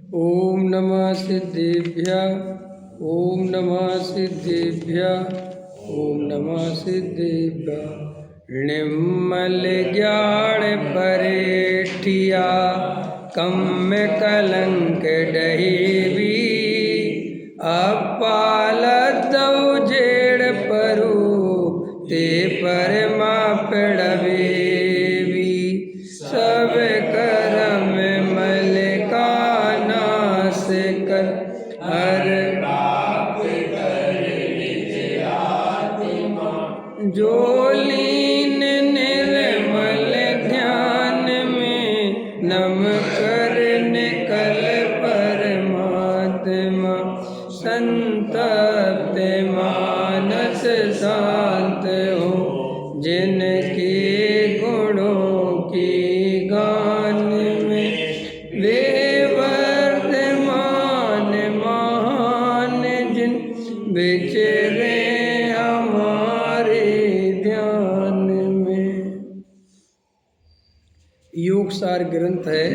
ओम नमः सिद्धेभ्यः। ओम नमः सिद्धेभ्यः। ओम नमः सिद्धेभ्यः। निर्मल ज्ञान परेठिया कम कलंक डहेवी अपालतौ जेड़ परू ते परमा पड़वेवी सब करम मल का नाश कर हर जो लीन निर्मल ध्यान में नम कर निकल परमात्मा संतप्त मानस शांत हो जिनके गुणों की गान में वे वर्तमान महान जिन विचरे हमारे ध्यान में। योग सार ग्रंथ है,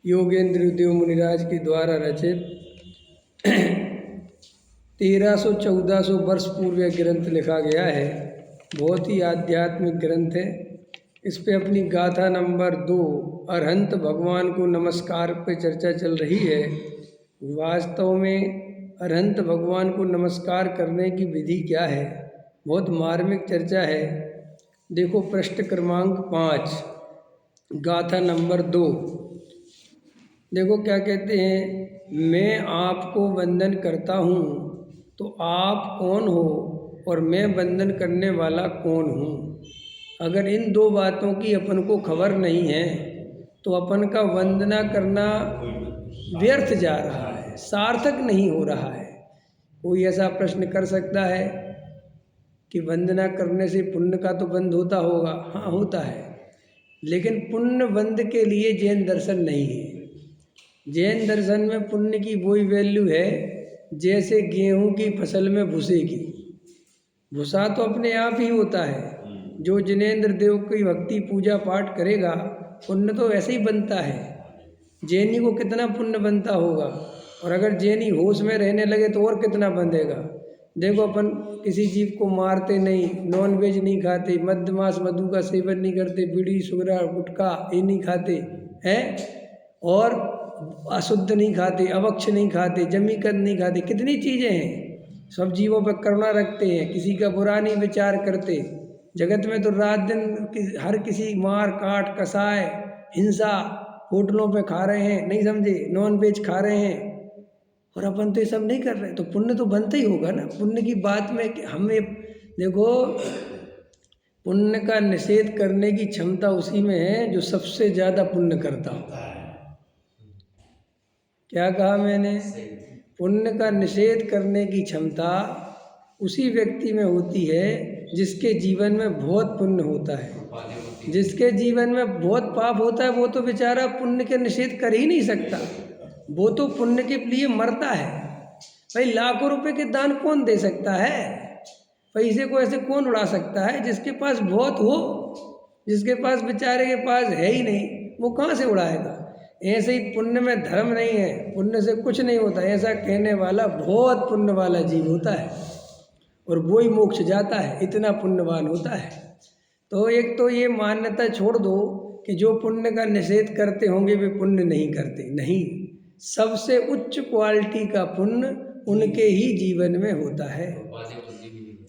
योगेंद्र देव मुनिराज के द्वारा रचित 1300-1400 वर्ष पूर्व यह ग्रंथ लिखा गया है। बहुत ही आध्यात्मिक ग्रंथ है। इस पे अपनी गाथा नंबर 2 अरहंत भगवान को नमस्कार पे चर्चा चल रही है। वास्तव में अरहंत भगवान को नमस्कार करने की विधि क्या है, बहुत मार्मिक चर्चा है। देखो पृष्ठ क्रमांक 5 गाथा नंबर 2। देखो क्या कहते हैं, मैं आपको वंदन करता हूँ तो आप कौन हो और मैं वंदन करने वाला कौन हूँ। अगर इन दो बातों की अपन को खबर नहीं है तो अपन का वंदना करना व्यर्थ जा रहा है, सार्थक नहीं हो रहा है। कोई ऐसा प्रश्न कर सकता है कि वंदना करने से पुण्य का तो बंध होता होगा। हाँ होता है, लेकिन पुण्य बंध के लिए जैन दर्शन नहीं है। जैन दर्शन में पुण्य की वही वैल्यू है जैसे गेहूं की फसल में भूसे की। भूसा तो अपने आप ही होता है। जो जिनेंद्र देव की भक्ति पूजा पाठ करेगा पुण्य तो वैसे ही बनता है। जैनी को कितना पुण्य बनता होगा, और अगर जैनी होश में रहने लगे तो और कितना बंधेगा। देखो अपन किसी जीव को मारते नहीं, नॉन वेज नहीं खाते, मद्य मांस मधु का सेवन नहीं करते, बीड़ी सुगरा गुटखा ये नहीं खाते हैं, और अशुद्ध नहीं खाते, अवक्ष नहीं खाते, जमीकंद नहीं खाते। कितनी चीज़ें हैं। सब जीवों पर करुणा रखते हैं, किसी का बुरा नहीं विचार करते। जगत में तो रात दिन हर किसी मार काट कसाय हिंसा होटलों पे खा रहे हैं, नहीं समझे, नॉन वेज खा रहे हैं, और अपन तो ये सब नहीं कर रहे। तो पुण्य तो बनता ही होगा ना। पुण्य की बात में हमें देखो, पुण्य का निषेध करने की क्षमता उसी में है जो सबसे ज़्यादा पुण्य करता हो। क्या कहा मैंने? पुण्य का निषेध करने की क्षमता उसी व्यक्ति में होती है जिसके जीवन में बहुत पुण्य होता है। जिसके जीवन में बहुत पाप होता है वो तो बेचारा पुण्य के निषेध कर ही नहीं सकता। वो तो पुण्य के लिए मरता है। भाई लाखों रुपए के दान कौन दे सकता है? पैसे को ऐसे कौन उड़ा सकता है? जिसके पास बहुत हो, जिसके पास बेचारे के पास है ही नहीं, वो कहाँ से उड़ाएगा। ऐसे ही पुण्य में धर्म नहीं है, पुण्य से कुछ नहीं होता, ऐसा कहने वाला बहुत पुण्य वाला जीव होता है और वो ही मोक्ष जाता है, इतना पुण्यवान होता है। तो एक तो ये मान्यता छोड़ दो कि जो पुण्य का निषेध करते होंगे वे पुण्य नहीं करते। नहीं, सबसे उच्च क्वालिटी का पुण्य उनके ही जीवन में होता है,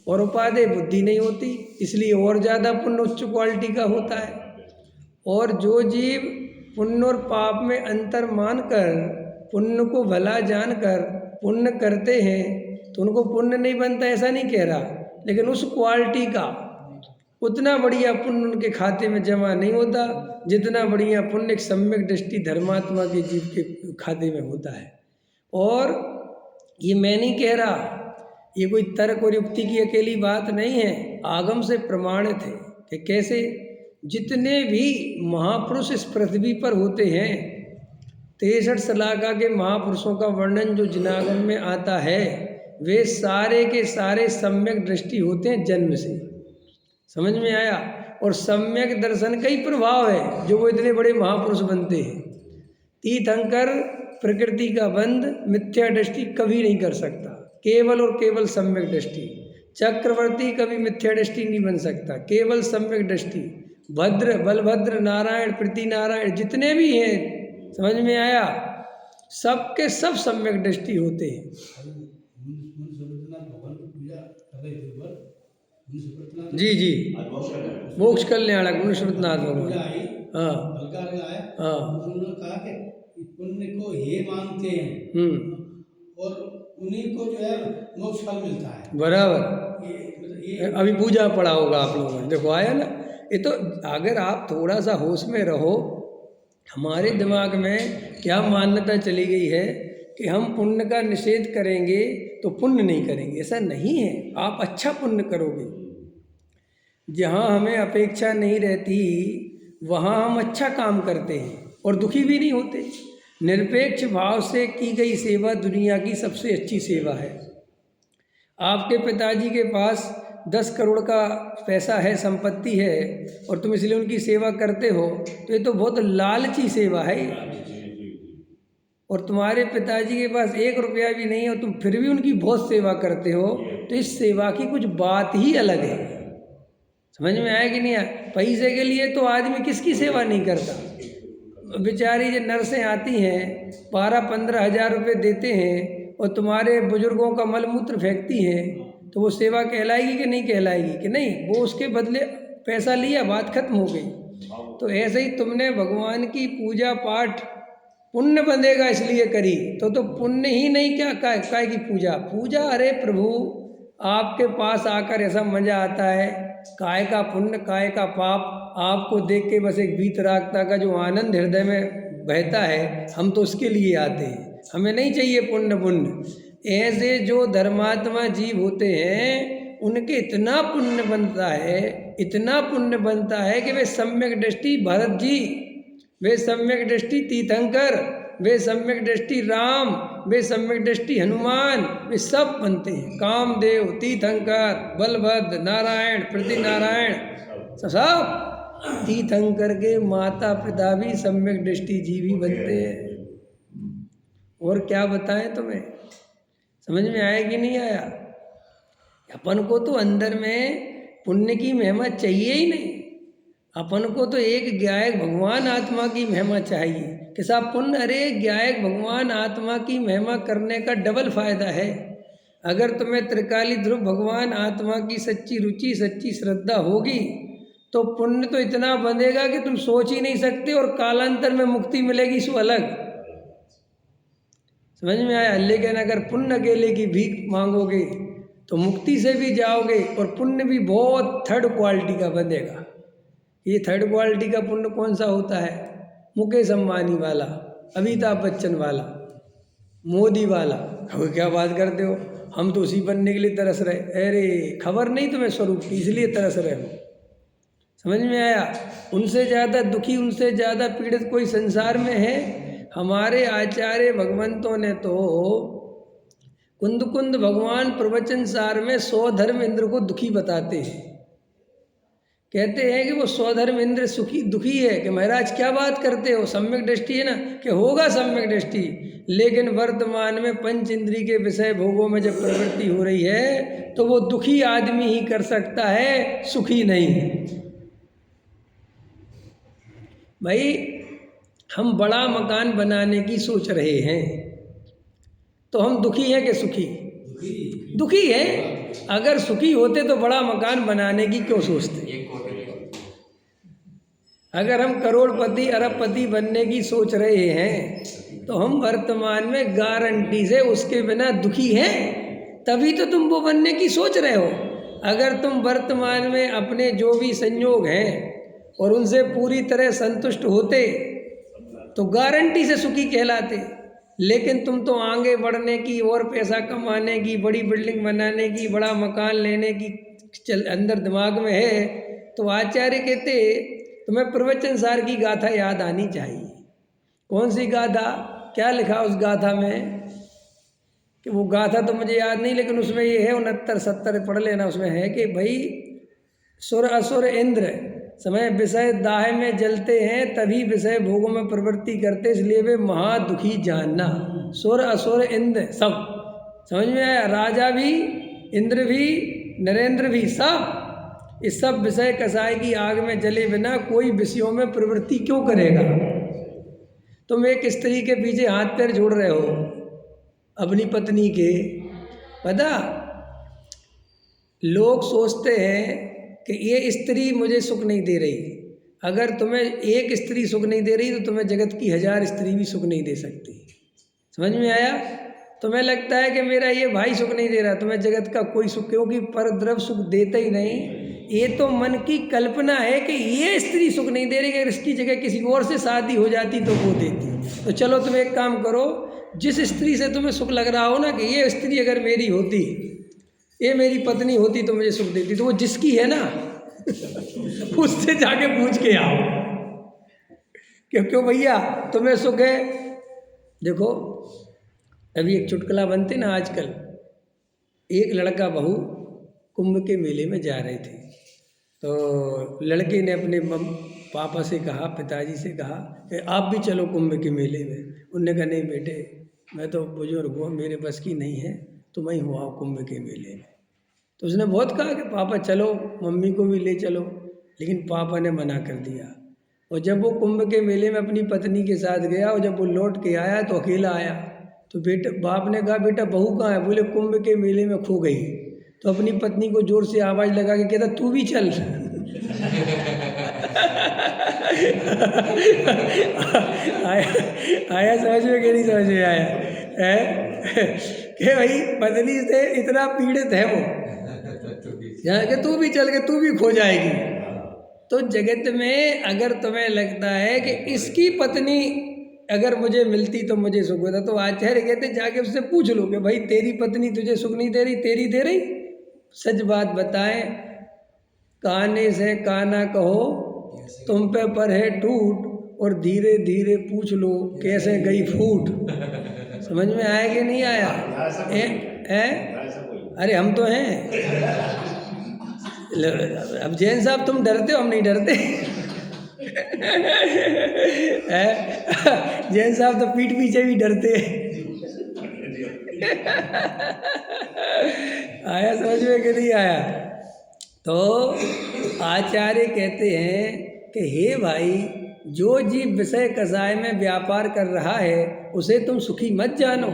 और उपादेय बुद्धि नहीं होती, इसलिए और ज़्यादा पुण्य उच्च क्वालिटी का होता है। और जो जीव पुण्य और पाप में अंतर मानकर पुण्य को भला जानकर पुण्य करते हैं तो उनको पुण्य नहीं बनता, ऐसा नहीं कह रहा, लेकिन उस क्वालिटी का उतना बढ़िया पुण्य उनके खाते में जमा नहीं होता जितना बढ़िया पुण्य एक सम्यक दृष्टि धर्मात्मा के जीव के खाते में होता है। और ये मैं नहीं कह रहा, ये कोई तर्क और युक्ति की अकेली बात नहीं है, आगम से प्रमाणित है कि कैसे जितने भी महापुरुष इस पृथ्वी पर होते हैं, 63 शलाका के महापुरुषों का वर्णन जो जिनागम में आता है, वे सारे के सारे सम्यक दृष्टि होते हैं जन्म से। समझ में आया? और सम्यक दर्शन का ही प्रभाव है जो वो इतने बड़े महापुरुष बनते हैं। तीर्थंकर प्रकृति का बंध, मिथ्या दृष्टि कभी नहीं कर सकता, केवल और केवल सम्यक दृष्टि। चक्रवर्ती कभी मिथ्या दृष्टि नहीं बन सकता, केवल सम्यक दृष्टि। भद्र, बलभद्र, नारायण, प्रति नारायण जितने भी हैं, समझ में आया, सबके सब सम्यक दृष्टि होते हैं। जी जी, मोक्ष कल्याणक मुनिश्रुतनाथ भगवान। हाँ हाँ, उन्होंने कहा कि पुण्य को ये मानते हैं और उन्हीं को जो है मोक्ष फल मिलता है। बराबर। अभी पूजा पढ़ा होगा आप लोगों ने, देखो आया ना। ये तो अगर आप थोड़ा सा होश में रहो, हमारे दिमाग में क्या मान्यता चली गई है कि हम पुण्य का निषेध करेंगे तो पुण्य नहीं करेंगे। ऐसा नहीं है, आप अच्छा पुण्य करोगे। जहाँ हमें अपेक्षा नहीं रहती वहाँ हम अच्छा काम करते हैं और दुखी भी नहीं होते। निरपेक्ष भाव से की गई सेवा दुनिया की सबसे अच्छी सेवा है। आपके पिताजी के पास 10 करोड़ का पैसा है, संपत्ति है, और तुम इसलिए उनकी सेवा करते हो, तो ये तो बहुत लालची सेवा है। और तुम्हारे पिताजी के पास 1 रुपया भी नहीं है और तुम फिर भी उनकी बहुत सेवा करते हो, तो इस सेवा की कुछ बात ही अलग है। समझ में आया कि नहीं आया? पैसे के लिए तो आदमी किसकी सेवा नहीं करता। बेचारी जो नर्सें आती हैं 12-15 हज़ार रुपये देते हैं और तुम्हारे बुजुर्गों का मलमूत्र फेंकती हैं, तो वो सेवा कहलाएगी कि नहीं कहलाएगी? कि नहीं, वो उसके बदले पैसा लिया, बात खत्म हो गई। तो ऐसे ही तुमने भगवान की पूजा पाठ पुण्य बंधेगा इसलिए करी, तो पुण्य ही नहीं, क्या काय की पूजा। पूजा, अरे प्रभु आपके पास आकर ऐसा मजा आता है, काय का पुण्य काय का पाप, आपको देख के बस एक वीतरागता का जो आनंद हृदय में बहता है, हम तो उसके लिए आते हैं, हमें नहीं चाहिए पुण्य पुण्य। ऐसे जो धर्मात्मा जीव होते हैं उनके इतना पुण्य बनता है, इतना पुण्य बनता है कि वे सम्यक दृष्टि भरत जी, वे सम्यक दृष्टि तीर्थंकर, वे सम्यक दृष्टि राम, वे सम्यक दृष्टि हनुमान, वे सब बनते हैं। कामदेव, तीर्थंकर, बलभद्र, नारायण, प्रति नारायण, सब तीर्थंकर के माता पिता भी सम्यक दृष्टि जीव ही बनते हैं। और क्या बताएं तुम्हें, समझ में आया कि नहीं आया? अपन को तो अंदर में पुण्य की महिमा चाहिए ही नहीं, अपन को तो एक ज्ञायक भगवान आत्मा की महिमा चाहिए। कैसा पुण्य? अरे ज्ञायक भगवान आत्मा की महिमा करने का डबल फायदा है। अगर तुम्हें त्रिकाली ध्रुव भगवान आत्मा की सच्ची रुचि, सच्ची श्रद्धा होगी, तो पुण्य तो इतना बंधेगा कि तुम सोच ही नहीं सकते, और कालांतर में मुक्ति मिलेगी सो अलग। समझ में आया? लेकिन अगर पुण्य अकेले की भीख मांगोगे तो मुक्ति से भी जाओगे, और पुण्य भी बहुत थर्ड क्वालिटी का बंधेगा। ये थर्ड क्वालिटी का पुण्य कौन सा होता है? मुकेश अंबानी वाला, अमिताभ बच्चन वाला, मोदी वाला। अब क्या बात करते हो, हम तो उसी बनने के लिए तरस रहे। अरे खबर नहीं तुम्हें स्वरूप की, इसलिए तरस रहे हो। समझ में आया? उनसे ज़्यादा दुखी, उनसे ज़्यादा पीड़ित कोई संसार में है? हमारे आचार्य भगवंतों ने तो कुंद कुंद भगवान प्रवचन सार में 100 धर्म इंद्र को दुखी बताते हैं। कहते हैं कि वो 100 धर्म इंद्र सुखी दुखी है, कि महाराज क्या बात करते हो, सम्यक दृष्टि है ना, कि होगा सम्यक दृष्टि, लेकिन वर्तमान में पंच इंद्री के विषय भोगों में जब प्रवृत्ति हो रही है तो वो दुखी आदमी ही कर सकता है, सुखी नहीं। भाई हम बड़ा मकान बनाने की सोच रहे हैं, तो हम दुखी हैं कि सुखी? दुखी है। अगर सुखी होते तो बड़ा मकान बनाने की क्यों सोचते? अगर हम करोड़पति अरबपति बनने की सोच रहे हैं तो हम वर्तमान में गारंटी से उसके बिना दुखी हैं, तभी तो तुम वो बनने की सोच रहे हो। अगर तुम वर्तमान में अपने जो भी संयोग हैं और उनसे पूरी तरह संतुष्ट होते तो गारंटी से सुखी कहलाते। लेकिन तुम तो आगे बढ़ने की और पैसा कमाने की, बड़ी बिल्डिंग बनाने की, बड़ा मकान लेने की अंदर दिमाग में है। तो आचार्य कहते तुम्हें प्रवचन सार की गाथा याद आनी चाहिए। कौन सी गाथा? क्या लिखा उस गाथा में? कि वो गाथा तो मुझे याद नहीं, लेकिन उसमें ये है, 69-70 पढ़ लेना। उसमें है कि भाई सुर असुर इंद्र समय विषय दाह में जलते हैं, तभी विषय भोगों में प्रवृत्ति करते, इसलिए वे महादुखी जानना। सुर असुर इंद्र सब, समझ में आया? राजा भी, इंद्र भी, नरेंद्र भी, सब, इस सब विषय कसाय की आग में जले बिना कोई विषयों में प्रवृत्ति क्यों करेगा? तुम एक स्त्री के पीछे हाथ पैर जोड़ रहे हो अपनी पत्नी के, पता, लोग सोचते हैं कि ये स्त्री मुझे सुख नहीं दे रही। अगर तुम्हें एक स्त्री सुख नहीं दे रही तो तुम्हें जगत की 1000 स्त्री भी सुख नहीं दे सकती। समझ में आया? तुम्हें लगता है कि मेरा ये भाई सुख नहीं दे रहा, तुम्हें जगत का कोई सुख, क्योंकि परद्रव्य सुख देता ही नहीं। ये तो मन की कल्पना है कि ये स्त्री सुख नहीं दे रही, अगर इसकी जगह किसी और से शादी हो जाती तो वो देती। तो चलो तुम एक काम करो, जिस स्त्री से तुम्हें सुख लग रहा हो ना कि ये स्त्री अगर मेरी होती, ये मेरी पत्नी होती तो मुझे सुख देती, तो वो जिसकी है ना उससे जाके पूछ के आओ क्यों भैया तुम्हें सुख है। देखो अभी एक चुटकुला बनते ना आजकल, एक लड़का बहू कुंभ के मेले में जा रहे थे, तो लड़के ने अपने पापा से कहा, पिताजी से कहा कि आप भी चलो कुंभ के मेले में। उन्होंने कहा नहीं बेटे, मैं तो बुजुर्ग हूँ, मेरे बस की नहीं है, तुम ही हो आओ कुंभ के मेले में। तो उसने बहुत कहा कि पापा चलो, मम्मी को भी ले चलो, लेकिन पापा ने मना कर दिया। और जब वो कुंभ के मेले में अपनी पत्नी के साथ गया और जब वो लौट के आया तो अकेला आया, तो बेटे बाप ने कहा बेटा बहू कहाँ है? बोले कुंभ के मेले में खो गई। तो अपनी पत्नी को जोर से आवाज़ लगा के कहता तू भी चल आया समझ में कि नहीं समझ में आया है कि भाई पत्नी से इतना पीड़ित है वो, यहाँ के तू भी चल के तू भी खो जाएगी। तो जगत में अगर तुम्हें लगता है कि इसकी पत्नी अगर मुझे मिलती तो मुझे सुख होता, तो आचार्य कहते जाके उससे पूछ लो कि भाई तेरी पत्नी तुझे सुख नहीं दे रही, तेरी दे रही? सच बात बताएं, काने से काना कहो तुम पे पर है टूट, और धीरे धीरे पूछ लो कैसे गई फूट। समझ में आया कि नहीं आया? अरे हम तो हैं। अब जैन साहब तुम डरते हो, हम नहीं डरते। जैन साहब तो पीठ पीछे भी डरते आया समझ में कि नहीं आया? तो आचार्य कहते हैं कि हे भाई, जो जीव विषय कसाय में व्यापार कर रहा है उसे तुम सुखी मत जानो।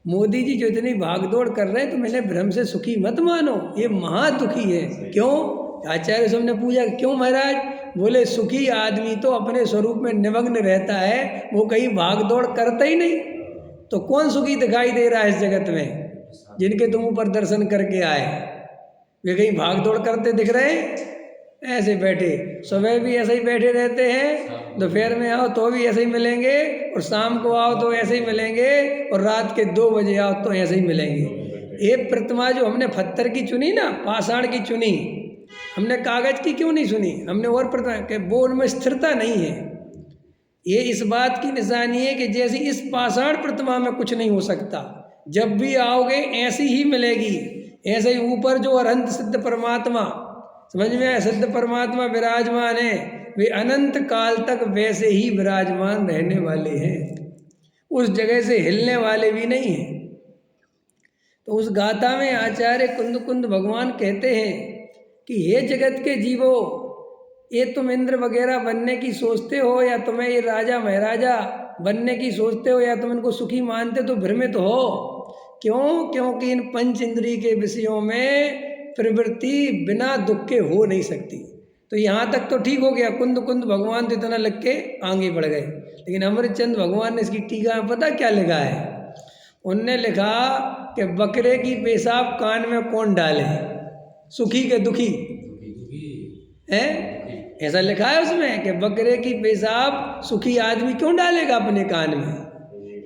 मोदी जी जो इतनी भागदौड़ कर रहे हैं तुम इन्हें भ्रम से सुखी मत मानो, ये महादुखी है। क्यों? आचार्य साहब ने पूछा क्यों महाराज? बोले सुखी आदमी तो अपने स्वरूप में निमग्न रहता है, वो कहीं भागदौड़ करता ही नहीं। तो कौन सुखी दिखाई दे रहा है इस जगत में? जिनके तुम ऊपर दर्शन करके आए वे कहीं भागदौड़ करते दिख रहे हैं? ऐसे बैठे, सुबह भी ऐसे ही बैठे रहते हैं, दोपहर में आओ तो भी ऐसे ही मिलेंगे, और शाम को आओ तो ऐसे ही मिलेंगे, और रात के 2 बजे आओ तो ऐसे ही मिलेंगे। एक प्रतिमा जो हमने पत्थर की चुनी ना, पाषाण की चुनी, हमने कागज की क्यों नहीं सुनी? हमने और प्रतिमा के वो उनमें स्थिरता नहीं है। ये इस बात की निशानी है कि जैसी इस पाषाण प्रतिमा में कुछ नहीं हो सकता, जब भी आओगे ऐसी ही मिलेगी। ऐसे ही ऊपर जो अनंत सिद्ध परमात्मा, समझ में आया, सिद्ध परमात्मा विराजमान है, वे अनंत काल तक वैसे ही विराजमान रहने वाले हैं, उस जगह से हिलने वाले भी नहीं हैं। तो उस गाथा में आचार्य कुंद कुंद भगवान कहते हैं कि हे जगत के जीवो, ये तुम इंद्र वगैरह बनने की सोचते हो, या तुम्हें ये राजा महाराजा बनने की सोचते हो, या तुम इनको सुखी मानते तो भ्रमित हो। क्यों? क्योंकि इन पंच इंद्रिय के विषयों में प्रवृत्ति बिना दुख के हो नहीं सकती। तो यहाँ तक तो ठीक हो गया, कुंद कुंद भगवान तो इतना लग के आगे बढ़ गए। लेकिन अमृतचंद भगवान ने इसकी टीका में पता क्या लिखा है? उनने लिखा कि बकरे की पेशाब कान में कौन डाले, सुखी के दुखी है? ऐसा लिखा है उसमें कि बकरे की पेशाब सुखी आदमी क्यों डालेगा अपने कान में?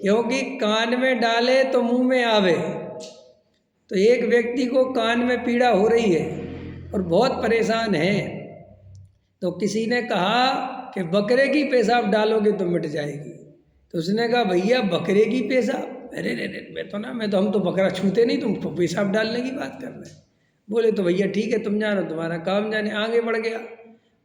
क्योंकि कान में डाले तो मुंह में आवे। तो एक व्यक्ति को कान में पीड़ा हो रही है और बहुत परेशान है, तो किसी ने कहा कि बकरे की पेशाब डालोगे तो मिट जाएगी। तो उसने कहा भैया बकरे की पेशाब, अरे मैं तो हम तो बकरा छूते नहीं, तुम पेशाब डालने की बात कर रहे हैं। बोले तो भैया ठीक है तुम जानो, तुम्हारा काम जाने। आगे बढ़ गया,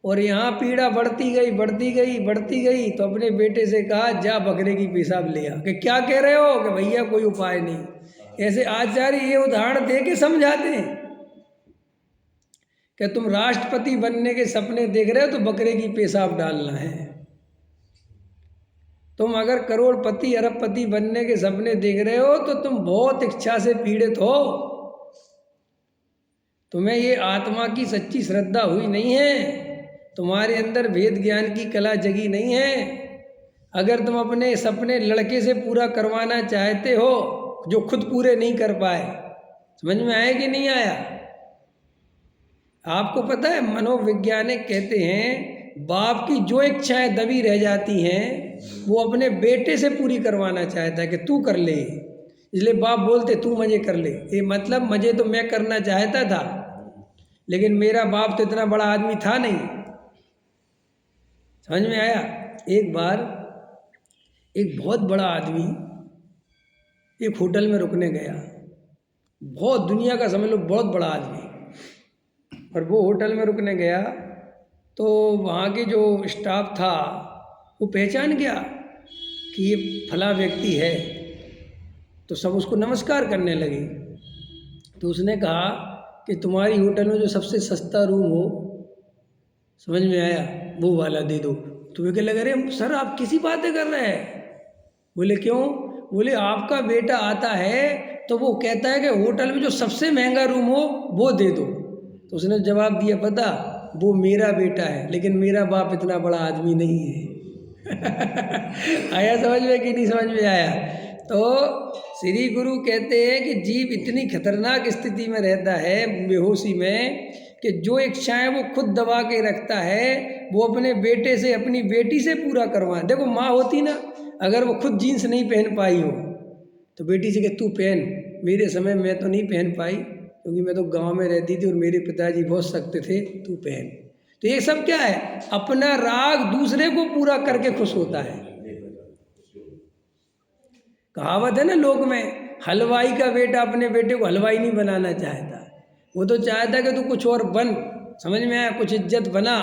और यहाँ पीड़ा बढ़ती गई बढ़ती गई बढ़ती गई, तो अपने बेटे से कहा जा बकरे की पेशाब ले आ। कि क्या कह रहे हो? कि भैया कोई उपाय नहीं। ऐसे आचार्य ये उदाहरण दे के समझाते हैं कि तुम राष्ट्रपति बनने के सपने देख रहे हो तो बकरे की पेशाब डालना है। तुम अगर करोड़पति अरबपति बनने के सपने देख रहे हो तो तुम बहुत इच्छा से पीड़ित हो, तुम्हें ये आत्मा की सच्ची श्रद्धा हुई नहीं है, तुम्हारे अंदर वेद ज्ञान की कला जगी नहीं है। अगर तुम अपने सपने लड़के से पूरा करवाना चाहते हो जो खुद पूरे नहीं कर पाए, समझ में आया कि नहीं आया? आपको पता है मनोवैज्ञानिक कहते हैं बाप की जो इच्छाएं दबी रह जाती हैं वो अपने बेटे से पूरी करवाना चाहता है कि तू कर ले। इसलिए बाप बोलते तू मजे कर ले। ये मतलब मजे तो मैं करना चाहता था, लेकिन मेरा बाप तो इतना बड़ा आदमी था नहीं। समझ में आया? एक बार एक बहुत बड़ा आदमी एक होटल में रुकने गया, बहुत दुनिया का समझ लो बहुत बड़ा आदमी, और वो होटल में रुकने गया तो वहाँ के जो स्टाफ था वो पहचान गया कि ये फला व्यक्ति है, तो सब उसको नमस्कार करने लगे। तो उसने कहा कि तुम्हारी होटल में जो सबसे सस्ता रूम हो, समझ में आया, वो वाला दे दो। तो वे कहने लगे अरे सर आप किसी बातें कर रहे हैं? बोले क्यों? बोले आपका बेटा आता है तो वो कहता है कि होटल में जो सबसे महंगा रूम हो वो दे दो। तो उसने जवाब दिया पता, वो मेरा बेटा है लेकिन मेरा बाप इतना बड़ा आदमी नहीं है। आया समझ में कि नहीं समझ में आया? तो श्री गुरु कहते हैं कि जीव इतनी खतरनाक स्थिति में रहता है बेहोशी में कि जो इच्छाएं वो खुद दबा के रखता है वो अपने बेटे से अपनी बेटी से पूरा करवाए। देखो माँ होती ना, अगर वो खुद जीन्स नहीं पहन पाई हो तो बेटी से कि तू पहन, मेरे समय मैं तो नहीं पहन पाई क्योंकि मैं तो गांव में रहती थी और मेरे पिताजी बहुत सख्त थे, तू पहन। तो ये सब क्या है? अपना राग दूसरे को पूरा करके खुश होता है। कहावत है ना लोग में, हलवाई का बेटा अपने बेटे को हलवाई नहीं बनाना चाहता, वो तो चाहता कि तू कुछ और बन। समझ में आया? कुछ इज्जत बना,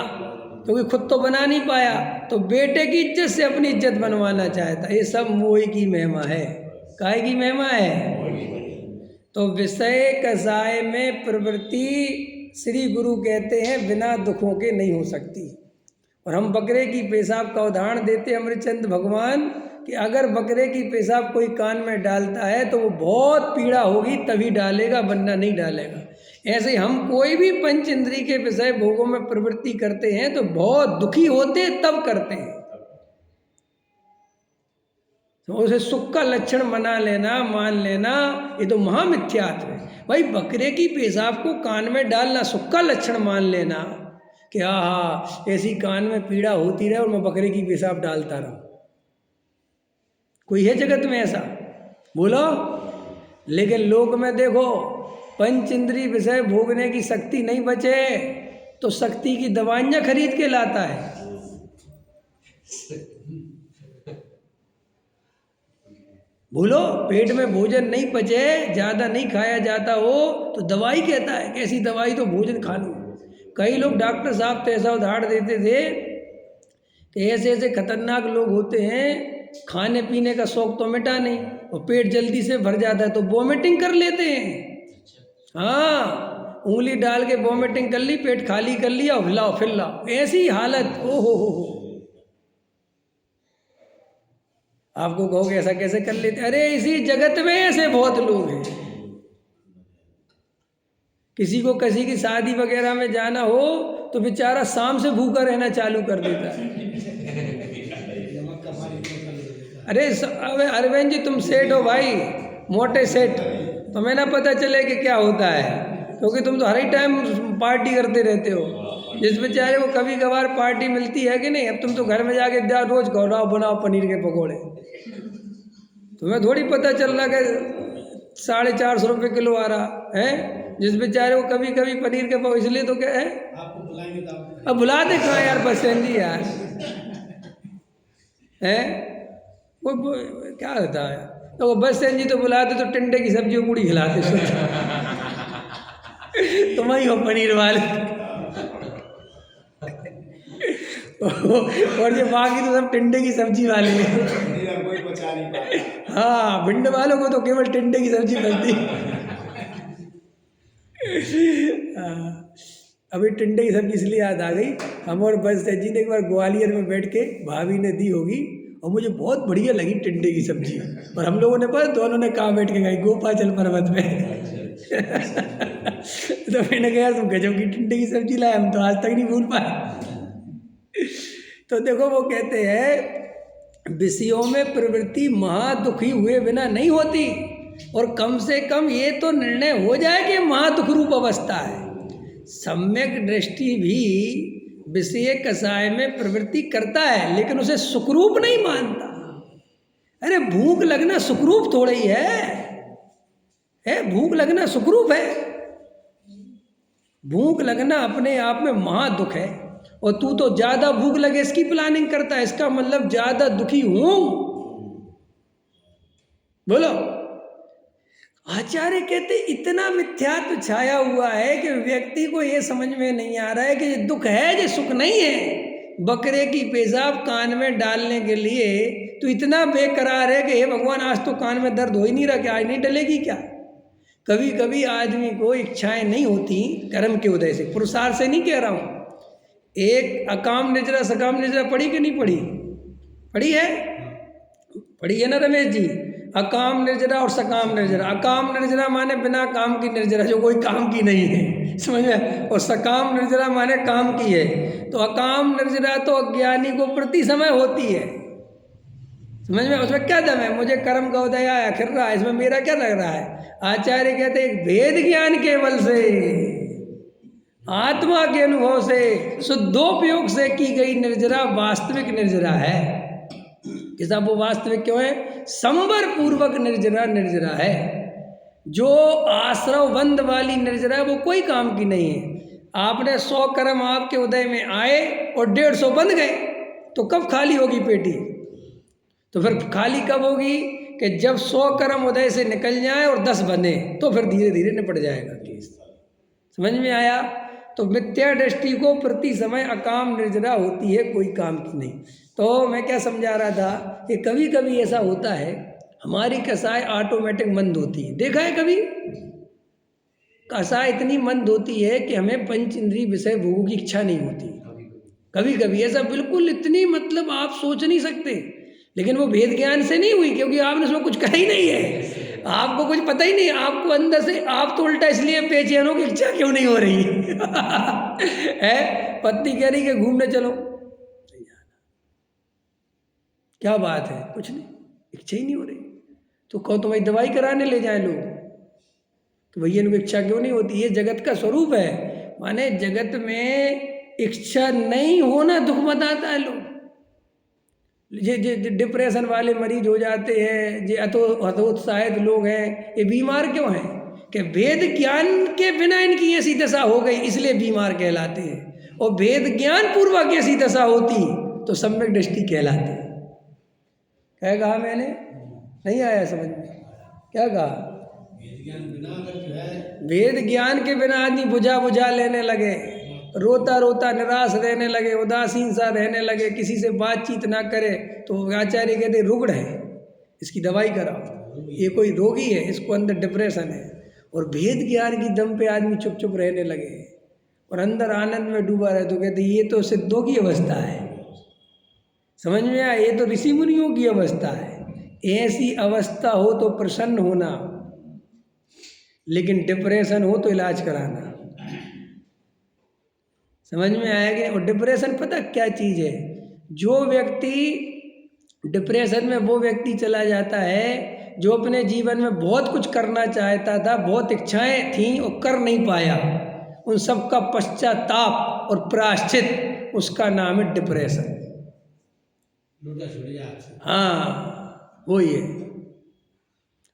क्योंकि खुद तो बना नहीं पाया तो बेटे की इज्जत से अपनी इज्जत बनवाना चाहता। ये सब मोह की महिमा है। काहे की महिमा है? तो विषय कसाय में प्रवृत्ति श्री गुरु कहते हैं बिना दुखों के नहीं हो सकती। और हम बकरे की पेशाब का उदाहरण देते अमृतचंद भगवान कि अगर बकरे की पेशाब कोई कान में डालता है तो वो बहुत पीड़ा होगी तभी डालेगा, वरना नहीं डालेगा। ऐसे हम कोई भी पंच इंद्रिय के विषय भोगों में प्रवृत्ति करते हैं तो बहुत दुखी होते तब करते हैं। तो उसे सुख का लक्षण मना लेना, मान लेना, ये तो महामिथ्यात्व है। भाई बकरे की पेशाब को कान में डालना सुख का लक्षण मान लेना कि हाँ ऐसी कान में पीड़ा होती रहे और मैं बकरे की पेशाब डालता रहूं। कोई है जगत में ऐसा? बोलो। लेकिन लोक में देखो पंच इंद्रिय विषय भोगने की शक्ति नहीं बचे तो शक्ति की दवाइयाँ खरीद के लाता है। बोलो, पेट में भोजन नहीं पचे, ज़्यादा नहीं खाया जाता हो तो दवाई कहता है। कैसी दवाई? तो भोजन खा लो। कई लोग डॉक्टर साहब तो ऐसा उदाहरण देते थे कि ऐसे ऐसे खतरनाक लोग होते हैं, खाने पीने का शौक तो मिटा नहीं और पेट जल्दी से भर जाता है तो वॉमिटिंग कर लेते हैं। हाँ, उंगली डाल के वॉमिटिंग कर ली, पेट खाली कर लिया और हिलाओ फिर लाओ, ऐसी हालत। ओ हो। आपको कहोगे ऐसा कैसे कर लेते? अरे इसी जगत में ऐसे बहुत लोग हैं। किसी को किसी की शादी वगैरह में जाना हो तो बेचारा शाम से भूखा रहना चालू कर देता है। अरे अरविंद जी तुम सेठ हो भाई, मोटे सेठ, तुम्हें ना पता चले कि क्या होता है, क्योंकि तुम तो हर ही टाइम पार्टी करते रहते हो। जिस बेचारे को कभी कभार पार्टी मिलती है कि नहीं, अब तुम तो घर में जाके रोज घोड़ाओ बनाओ पनीर के पकौड़े। तुम्हें थोड़ी पता चल रहा कि 450 रुपये किलो आ रहा है। जिस बेचारे को कभी कभी पनीर के पाव, इसलिए तो क्या है आपको बुलाएंगे तो अब बुला दे कहाँ यार, बसें जी यार है वो क्या होता है। तो बस सेन जी तो बुलाते तो टिंडे की सब्जी पूड़ी खिलाते। तुम ही हो पनीर वाले। और ये बाकी तो सब टिंडे की सब्जी वाले हैं। कोई बचा नहीं पाता। हाँ, भिंड वालों को तो केवल टिंडे की सब्जी बनती। अभी टिंडे की सब्जी इसलिए याद आ गई, हम और बस जी ने एक बार ग्वालियर में बैठ के भाभी ने दी होगी और मुझे बहुत बढ़िया लगी टिंडे की सब्जी, और हम लोगों ने बस दोनों ने कहाँ बैठ के खाई, गोपाचल पर्वत में। तो मैंने कहा तुम गजब की टिंडे की सब्जी लाए, हम तो आज तक नहीं भूल पाए। तो देखो वो कहते हैं विषयों में प्रवृत्ति महादुखी हुए बिना नहीं होती, और कम से कम ये तो निर्णय हो जाए कि महादुख रूप अवस्था है। सम्यक दृष्टि भी विषय कषाय में प्रवृत्ति करता है, लेकिन उसे सुखरूप नहीं मानता। अरे भूख लगना सुखरूप थोड़ा ही है भूख लगना सुखरूप है? भूख लगना अपने आप में महादुख है, और तू तो ज्यादा भूख लगे इसकी प्लानिंग करता है, इसका मतलब ज्यादा दुखी हूं। बोलो, आचार्य कहते इतना मिथ्यात्व छाया हुआ है कि व्यक्ति को यह समझ में नहीं आ रहा है कि ये दुख है, ये सुख नहीं है। बकरे की पेशाब कान में डालने के लिए तो इतना बेकरार है कि हे भगवान आज तो कान में दर्द हो ही नहीं रहा, क्या आज नहीं डलेगी क्या? कभी कभी आदमी को इच्छाएं नहीं होती कर्म के उदय से, पुरुषार्थ से नहीं कह रहा हूं। एक अकाम निर्जरा सकाम निर्जरा पढ़ी कि नहीं पढ़ी? पढ़ी है, पढ़ी है ना रमेश जी? अकाम निर्जरा और सकाम निर्जरा। अकाम निर्जरा माने बिना काम की निर्जरा, जो कोई काम की नहीं है, समझ में? और सकाम निर्जरा माने काम की है। तो अकाम निर्जरा तो अज्ञानी को प्रति समय होती है, समझ में? उसमें क्या दम है? मुझे कर्म का उदय आया फिर रहा है, इसमें मेरा क्या लग रहा है? आचार्य कहते एक भेद ज्ञान के बल से, आत्मा के अनुभव से, शुद्धोपयोग से की गई निर्जरा वास्तविक निर्जरा है। कि साहब वो वास्तविक क्यों है? संवर पूर्वक निर्जरा निर्जरा है। जो आश्रव बंद वाली निर्जरा है वो कोई काम की नहीं है। आपने 100 कर्म आपके उदय में आए और 150 बंद गए, तो कब खाली होगी पेटी? तो फिर खाली कब होगी? कि जब 100 कर्म उदय से निकल जाए और 10 बने, तो फिर धीरे धीरे निपट जाएगा केस। समझ में आया? तो मिथ्या दृष्टि को प्रति समय अकाम निर्जरा होती है, कोई काम की नहीं। तो मैं क्या समझा रहा था कि कभी कभी ऐसा होता है हमारी कसाय ऑटोमेटिक मंद होती है। देखा है कभी? कसाय इतनी मंद होती है कि हमें पंच इंद्रिय विषय भोगों की इच्छा नहीं होती। कभी कभी ऐसा बिल्कुल इतनी, मतलब आप सोच नहीं सकते। लेकिन वो भेद ज्ञान से नहीं हुई, क्योंकि आपने उसमें कुछ कहा ही नहीं है, आपको कुछ पता ही नहीं। आपको अंदर से, आप तो उल्टा इसलिए बेचैन हो कि इच्छा क्यों नहीं हो रही है? पत्नी कह रही कि घूमने चलो, क्या बात है? कुछ नहीं, इच्छा ही नहीं हो रही। तो कहो तुम्हारी दवाई कराने ले जाए लोग, तो भैया इनको इच्छा क्यों नहीं होती? ये जगत का स्वरूप है। माने जगत में इच्छा नहीं होना दुख बताता है। लोग ये डिप्रेशन वाले मरीज हो जाते हैं, ये हतोत्साहित लोग हैं, ये बीमार क्यों हैं? कि वेद ज्ञान के बिना इनकी ऐसी दशा हो गई, इसलिए बीमार कहलाते हैं। और वेद ज्ञान पूर्वक ऐसी दशा होती तो सम्यक दृष्टि कहलाते। क्या कहा मैंने? नहीं आया समझ में? क्या कहा? वेद ज्ञान के बिना आदमी बुझा लेने लगे, रोता रोता निराश रहने लगे, उदासीन सा रहने लगे, किसी से बातचीत ना करे, तो आचार्य कहते रुग्ण है, इसकी दवाई कराओ, ये कोई रोगी है, इसको अंदर डिप्रेशन है। और भेद ज्ञान की दम पे आदमी चुप चुप रहने लगे और अंदर आनंद में डूबा रहे, तो कहते ये तो सिद्धों की अवस्था है। समझ में आया? ये तो ऋषि मुनियों की अवस्था है। ऐसी अवस्था हो तो प्रसन्न होना, लेकिन डिप्रेशन हो तो इलाज कराना। समझ में आएगा? और डिप्रेशन पता क्या चीज़ है? जो व्यक्ति डिप्रेशन में, वो व्यक्ति चला जाता है जो अपने जीवन में बहुत कुछ करना चाहता था, बहुत इच्छाएं थीं और कर नहीं पाया, उन सब का पश्चाताप और प्रायश्चित, उसका नाम है डिप्रेशन। हाँ वो ये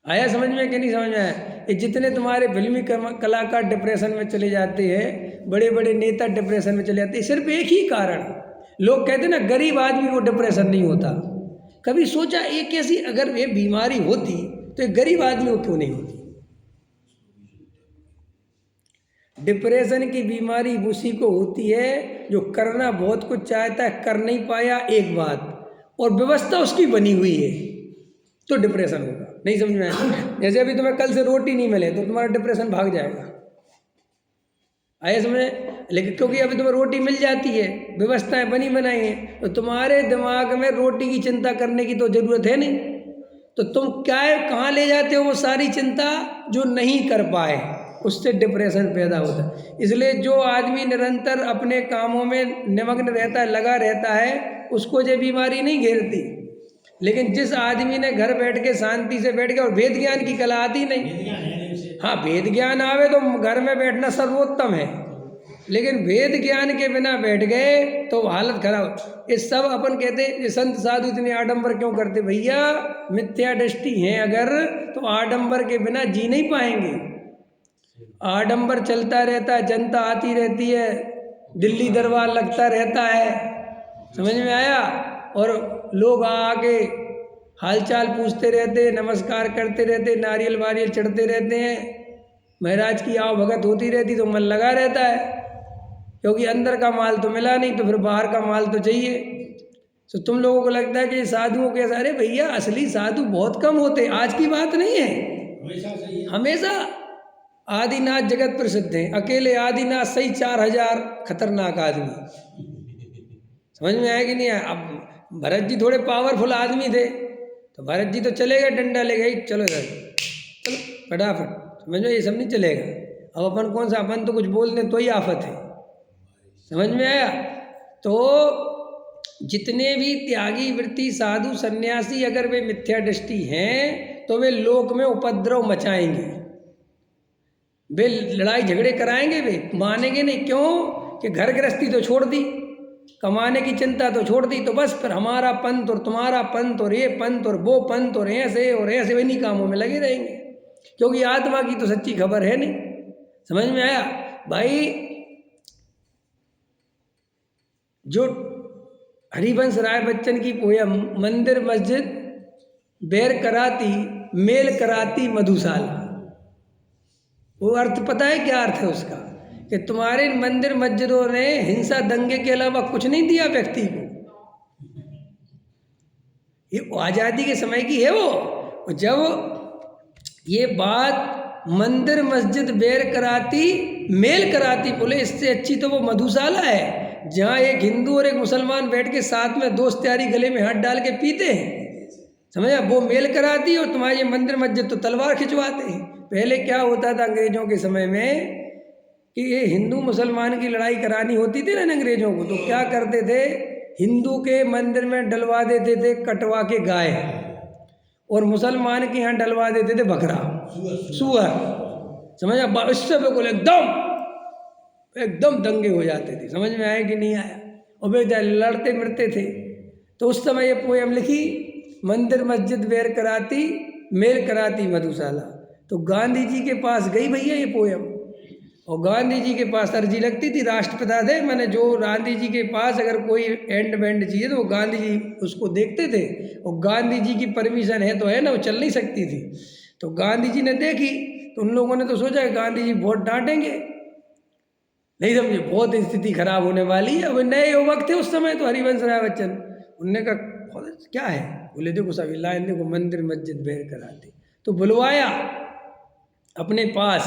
आया समझ में कि नहीं समझ में आया? ये जितने तुम्हारे फिल्मी कलाकार डिप्रेशन में चले जाते हैं, बड़े बड़े नेता डिप्रेशन में चले जाते हैं, सिर्फ एक ही कारण। लोग कहते हैं ना गरीब आदमी को डिप्रेशन नहीं होता। कभी सोचा एक ऐसी अगर ये बीमारी होती तो एक गरीब आदमी को क्यों नहीं होती? डिप्रेशन की बीमारी उसी को होती है जो करना बहुत कुछ चाहता है, कर नहीं पाया एक बात, और व्यवस्था उसकी बनी हुई है, तो डिप्रेशन होगा। नहीं समझ में आया? जैसे अभी तुम्हें कल से रोटी नहीं मिले तो तुम्हारा डिप्रेशन भाग जाएगा, आया समझ? लेकिन क्योंकि अभी तुम्हें रोटी मिल जाती है, व्यवस्थाएं बनी बनाई हैं, तो तुम्हारे दिमाग में रोटी की चिंता करने की तो जरूरत है नहीं, तो तुम क्या है कहाँ ले जाते हो वो सारी चिंता जो नहीं कर पाए, उससे डिप्रेशन पैदा होता है। इसलिए जो आदमी निरंतर अपने कामों में निमग्न रहता है, लगा रहता है, उसको ये बीमारी नहीं घेरती। लेकिन जिस आदमी ने घर बैठ के शांति से बैठ के, और वेद ज्ञान की कला आती नहीं, हाँ वेद ज्ञान आवे तो घर में बैठना सर्वोत्तम है, लेकिन वेद ज्ञान के बिना बैठ गए तो हालत खराब। ये सब अपन कहते ये संत साधु इतने आडंबर क्यों करते? भैया मिथ्या दृष्टि है अगर, तो आडंबर के बिना जी नहीं पाएंगे। आडंबर चलता रहता है, जनता आती रहती है, दिल्ली दरबार लगता रहता है, समझ में आया? और लोग आके हालचाल पूछते रहते, नमस्कार करते रहते, नारियल वारियल चढ़ते रहते हैं, महाराज की आओ भगत होती रहती, तो मन लगा रहता है, क्योंकि अंदर का माल तो मिला नहीं, तो फिर बाहर का माल तो चाहिए। तो तुम लोगों को लगता है कि साधुओं के सारे, भैया असली साधु बहुत कम होते, आज की बात नहीं है, हमेशा आदिनाथ जगत प्रसिद्ध हैं, अकेले आदिनाथ सही 4000 खतरनाक आदमी, समझ में आया कि नहीं आया? अब भरत जी थोड़े पावरफुल आदमी थे, तो भरत जी तो चले गए डंडा ले गए, चलो इधर चलो फटाफट, समझ में, ये सब नहीं चलेगा। अब अपन कौन सा, अपन तो कुछ बोल दें तो ही आफत है, समझ में आया? तो जितने भी त्यागी वृत्ति साधु सन्यासी अगर वे मिथ्या दृष्टि हैं तो वे लोक में उपद्रव मचाएंगे, वे लड़ाई झगड़े कराएंगे, वे मानेंगे नहीं। क्यों? कि घर गृहस्थी तो छोड़ दी, कमाने की चिंता तो छोड़ दी, तो बस फिर हमारा पंथ और तुम्हारा पंथ और ये पंथ और वो पंथ और ऐसे इन्हीं कामों में लगे रहेंगे, क्योंकि आत्मा की तो सच्ची खबर है नहीं। समझ में आया भाई? जो हरिवंश राय बच्चन की पोयम मंदिर मस्जिद बैर कराती मेल कराती मधुशाला, वो अर्थ पता है क्या अर्थ है उसका? कि तुम्हारे मंदिर मस्जिदों ने हिंसा दंगे के अलावा कुछ नहीं दिया व्यक्ति को। ये आज़ादी के समय की है वो, जब ये बात मंदिर मस्जिद बैर कराती मेल कराती, बोले इससे अच्छी तो वो मधुशाला है जहाँ एक हिंदू और एक मुसलमान बैठ के साथ में दोस्त यारी गले में हाथ डाल के पीते हैं, समझा? वो मेल कराती और तुम्हारे मंदिर मस्जिद तो तलवार खिंचवाते हैं। पहले क्या होता था अंग्रेजों के समय में कि ये हिंदू मुसलमान की लड़ाई करानी होती थी ना अंग्रेजों को, तो क्या करते थे, हिंदू के मंदिर में डलवा देते थे कटवा के गाय, और मुसलमान के यहाँ डलवा देते थे बकरा सुअर, समझा? इससे बिल्कुल एकदम दंगे हो जाते थे, समझ में आया कि नहीं आया? और वे लड़ते मरते थे। तो उस समय ये पोयम लिखी, मंदिर मस्जिद बैर कराती मेल कराती मधुशाला। तो गांधी जी के पास गई भैया ये पोयम, और गांधी जी के पास अर्जी लगती थी, राष्ट्रपिता थे, मैंने जो गांधी जी के पास अगर कोई एंड बैंड चाहिए तो वो गांधी जी उसको देखते थे, और गांधी जी की परमिशन है तो है ना, वो चल नहीं सकती थी। तो गांधी जी ने देखी तो उन लोगों ने तो सोचा गांधी जी बहुत डांटेंगे, नहीं समझे, बहुत स्थिति खराब होने वाली है। अब नए युवक थे उस समय तो हरिवंश राय बच्चन, उनने कहा क्या है, बोले देखो सभी लाइन देखो मंदिर मस्जिद बैर कराते, तो बुलवाया अपने पास,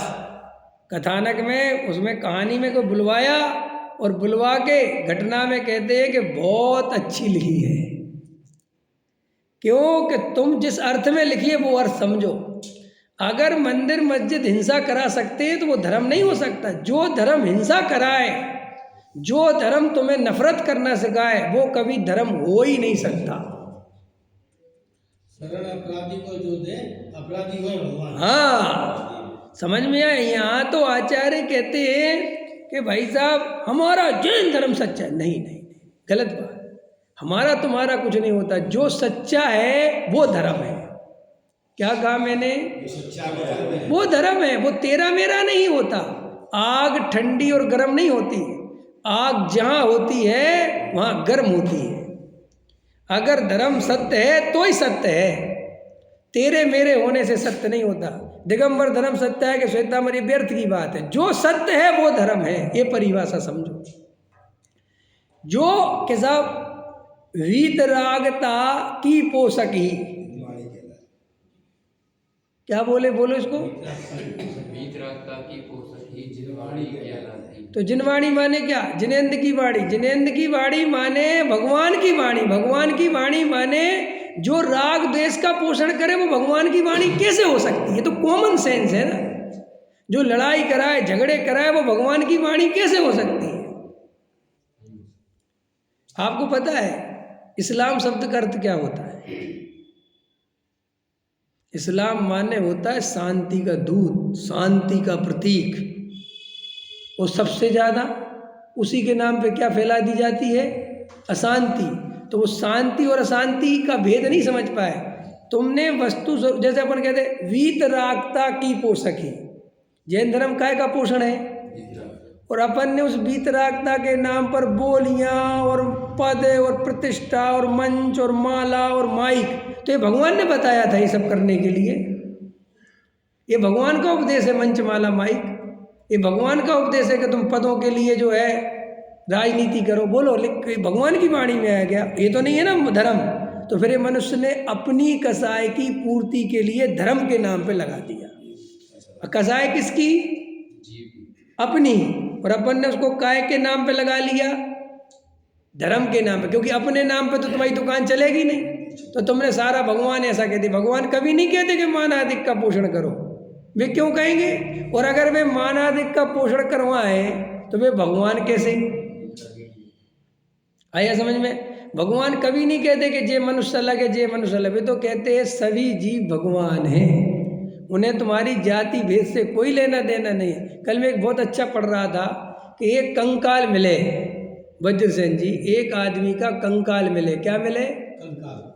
कथानक में उसमें कहानी में को बुलवाया, और बुलवा के घटना में कहते हैं कि बहुत अच्छी लिखी है, क्यों कि तुम जिस अर्थ में लिखी है वो अर्थ समझो। अगर मंदिर मस्जिद हिंसा करा सकते हैं तो वो धर्म नहीं हो सकता। जो धर्म हिंसा कराए, जो धर्म तुम्हें नफरत करना सिखाए, वो कभी धर्म हो ही नहीं सकता। सरल अपराधी को जो दे, अपराधी हुए भगवान। हाँ, समझ में आया? यहाँ तो आचार्य कहते हैं कि भाई साहब हमारा जैन धर्म सच्चा है, नहीं नहीं नहीं, गलत बात, हमारा तुम्हारा कुछ नहीं होता, जो सच्चा है वो धर्म है। क्या कहा मैंने? वो धर्म है, वो तेरा मेरा नहीं होता। आग ठंडी और गर्म नहीं होती, आग जहाँ होती है वहाँ गर्म होती है। अगर धर्म सत्य है तो ही सत्य है, तेरे मेरे होने से सत्य नहीं होता। दिगंबर धर्म सत्य है कि श्वेतांबर, ये व्यर्थ की बात है। जो सत्य है वो धर्म है, ये परिभाषा समझो। जो कि साहब वीतरागता की पोषक ही, क्या बोले, बोलो इसको। वीतरागता की पोषक ही जिनवाणी कहलाती। तो जिनवाणी माने क्या? जिनेंद्र की वाणी। जिनेंद्र की वाणी माने भगवान की वाणी। भगवान की वाणी माने जो राग द्वेष का पोषण करे वो भगवान की वाणी कैसे हो सकती है? तो कॉमन सेंस है ना। जो लड़ाई कराए, झगड़े कराए, वो भगवान की वाणी कैसे हो सकती है? आपको पता है इस्लाम शब्द का अर्थ क्या होता है? इस्लाम माने होता है शांति का दूत, शांति का प्रतीक। और सबसे ज़्यादा उसी के नाम पे क्या फैला दी जाती है? अशांति। तो वो शांति और अशांति का भेद नहीं समझ पाए तुमने। वस्तु जैसे अपन कहते हैं वीतरागता की पोषक ही, जैन धर्म काय का पोषण है? और अपन ने उस वीतरागता के नाम पर बोलियां और पद और प्रतिष्ठा और मंच और माला और माइक, तो ये भगवान ने बताया था ये सब करने के लिए। ये भगवान का उपदेश है, मंच माला माइक। ये भगवान का उपदेश है कि तुम पदों के लिए जो है राजनीति करो। बोलो, भगवान की वाणी में आ गया, ये तो नहीं है ना धर्म। तो फिर ये मनुष्य ने अपनी कसाय की पूर्ति के लिए धर्म के नाम पे लगा दिया। कसाय किसकी? अपनी। और अपन ने उसको काय के नाम पे लगा लिया? धर्म के नाम पे। क्योंकि अपने नाम पे तो तुम्हारी दुकान चलेगी नहीं। तो तुमने सारा भगवान ऐसा कहते। भगवान कभी नहीं कहते कि मानाधिक का पोषण करो। वे क्यों कहेंगे? और अगर वे मानाधिक का पोषण करवाएं तो वे भगवान कैसे? आया समझ में? भगवान कभी नहीं कहते कि जे मनुष्य अलग है, जे मनुष्य अलग। वे तो कहते हैं सभी जीव भगवान हैं, उन्हें तुम्हारी जाति भेद से कोई लेना देना नहीं। कल मैं एक बहुत अच्छा पढ़ रहा था कि एक कंकाल मिले, वज्रसेन जी, एक आदमी का कंकाल मिले। क्या मिले?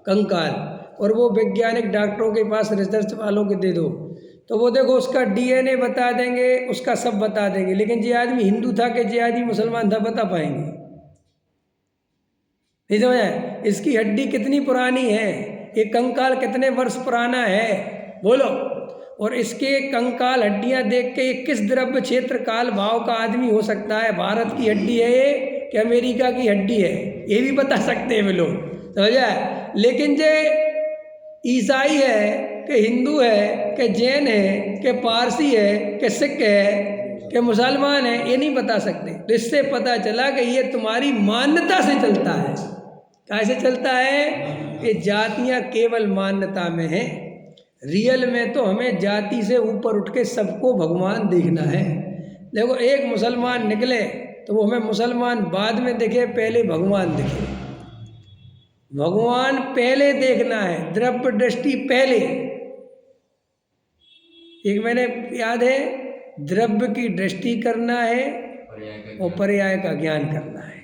कंकाल। और वो वैज्ञानिक डॉक्टरों के पास, रिसर्च वालों के दे दो, तो वो देखो उसका डीएनए बता देंगे, उसका सब बता देंगे। लेकिन जे आदमी हिंदू था कि जे आदमी मुसलमान था, बता पाएंगे? नहीं समझ आया? इसकी हड्डी कितनी पुरानी है, ये कंकाल कितने वर्ष पुराना है, बोलो। और इसके कंकाल हड्डियां देख के ये किस द्रव्य क्षेत्र काल भाव का आदमी हो सकता है? भारत की हड्डी है ये कि अमेरिका की हड्डी है, ये भी बता सकते हैं वे लोग, समझा? लेकिन जे ईसाई है कि हिंदू है कि जैन है कि पारसी है कि सिख है कि मुसलमान है, ये नहीं बता सकते। तो इससे पता चला कि ये तुम्हारी मान्यता से चलता है। कैसे चलता है? ये जातियां केवल मान्यता में हैं, रियल में तो हमें जाति से ऊपर उठ के सबको भगवान देखना है। देखो, एक मुसलमान निकले तो वो हमें मुसलमान बाद में दिखे, पहले भगवान दिखे। भगवान पहले देखना है, द्रव्य दृष्टि पहले। एक मैंने याद है, द्रव्य की दृष्टि करना है और पर्याय का ज्ञान करना है।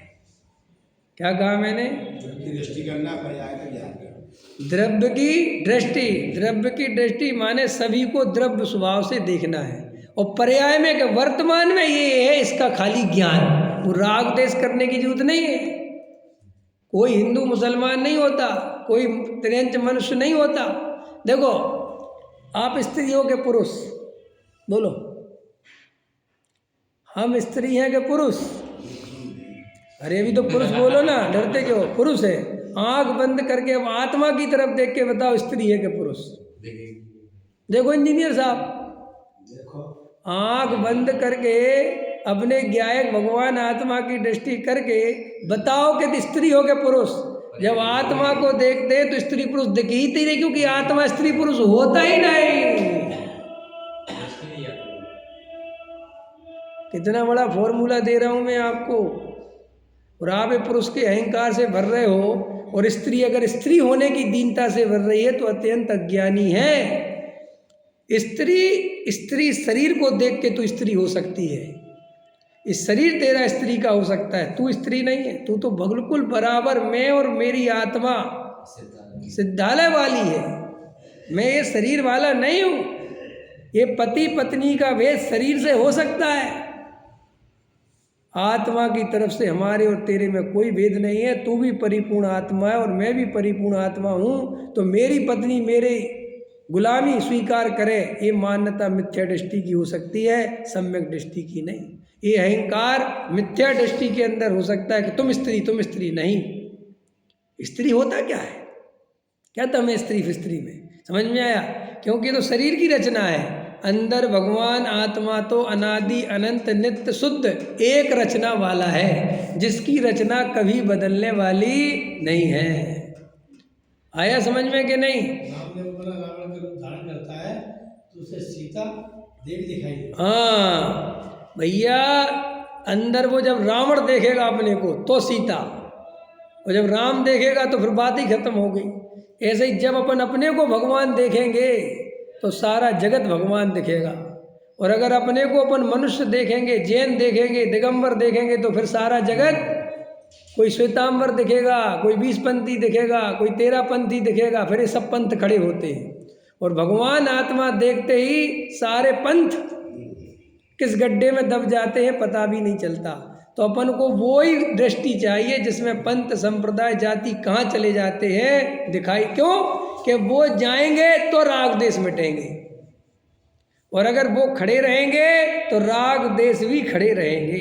क्या कहा मैंने? दृष्टि करना, पर्याय का ज्ञान करना। द्रव्य की दृष्टि, द्रव्य की दृष्टि माने सभी को द्रव्य स्वभाव से देखना है। और पर्याय में कि वर्तमान में ये है, इसका खाली ज्ञान। वो राग देश करने की जरूरत नहीं है। कोई हिंदू मुसलमान नहीं होता, कोई त्रियंच मनुष्य नहीं होता। देखो, आप स्त्री हो के पुरुष, बोलो हम स्त्री हैं कि पुरुष? अरे अभी तो पुरुष बोलो ना, डरते क्यों? पुरुष है। आंख बंद करके अब आत्मा की तरफ देख के बताओ, स्त्री है कि पुरुष? देखो इंजीनियर साहब, देखो, आंख बंद करके अपने ज्ञायक भगवान आत्मा की दृष्टि करके बताओ कि स्त्री हो के पुरुष? जब आत्मा को देखते तो स्त्री पुरुष दिख ही नहीं, क्योंकि आत्मा स्त्री पुरुष होता ही नहीं। कितना बड़ा फॉर्मूला दे रहा हूं मैं आपको। और आप पुरुष के अहंकार से भर रहे हो, और स्त्री अगर स्त्री होने की दीनता से भर रही है तो अत्यंत अज्ञानी है। स्त्री शरीर को देख के तू स्त्री हो सकती है। इस शरीर तेरा स्त्री का हो सकता है, तू स्त्री नहीं है। तू तो बिल्कुल बराबर, मैं और मेरी आत्मा सिद्धालय वाली है। मैं ये शरीर वाला नहीं हूँ। ये पति पत्नी का भेद शरीर से हो सकता है, आत्मा की तरफ से हमारे और तेरे में कोई भेद नहीं है। तू भी परिपूर्ण आत्मा है और मैं भी परिपूर्ण आत्मा हूँ। तो मेरी पत्नी गुलामी स्वीकार करे, ये मान्यता मिथ्या दृष्टि की हो सकती है, सम्यक दृष्टि की नहीं। ये अहंकार मिथ्या दृष्टि के अंदर हो सकता है कि तुम स्त्री नहीं। स्त्री होता क्या है, क्या तम है स्त्री फिस्त्री में, समझ में आया? क्योंकि ये तो शरीर की रचना है। अंदर भगवान आत्मा तो अनादि अनंत नित्य शुद्ध एक रचना वाला है, जिसकी रचना कभी बदलने वाली नहीं है। आया समझ में कि नहीं? राम ने बोला रावण का रूप धारण करता है तो उसे सीता देवी दिखाई दे। हाँ भैया, अंदर वो जब रावण देखेगा अपने को तो सीता, और जब राम देखेगा तो फिर बात ही खत्म हो गई। ऐसे ही जब अपन अपने को भगवान देखेंगे तो सारा जगत भगवान दिखेगा, और अगर अपने को अपन मनुष्य देखेंगे, जैन देखेंगे, दिगंबर देखेंगे तो फिर सारा जगत, कोई श्वेतांबर दिखेगा, कोई 20पंथी दिखेगा, कोई 13पंथी दिखेगा, फिर ये सब पंथ खड़े होते हैं। और भगवान आत्मा देखते ही सारे पंथ किस गड्ढे में दब जाते हैं पता भी नहीं चलता। तो अपन को वो ही दृष्टि चाहिए जिसमें पंथ संप्रदाय जाति कहाँ चले जाते हैं दिखाई, क्यों कि वो जाएंगे तो राग देश मिटेंगे, और अगर वो खड़े रहेंगे तो राग देश भी खड़े रहेंगे।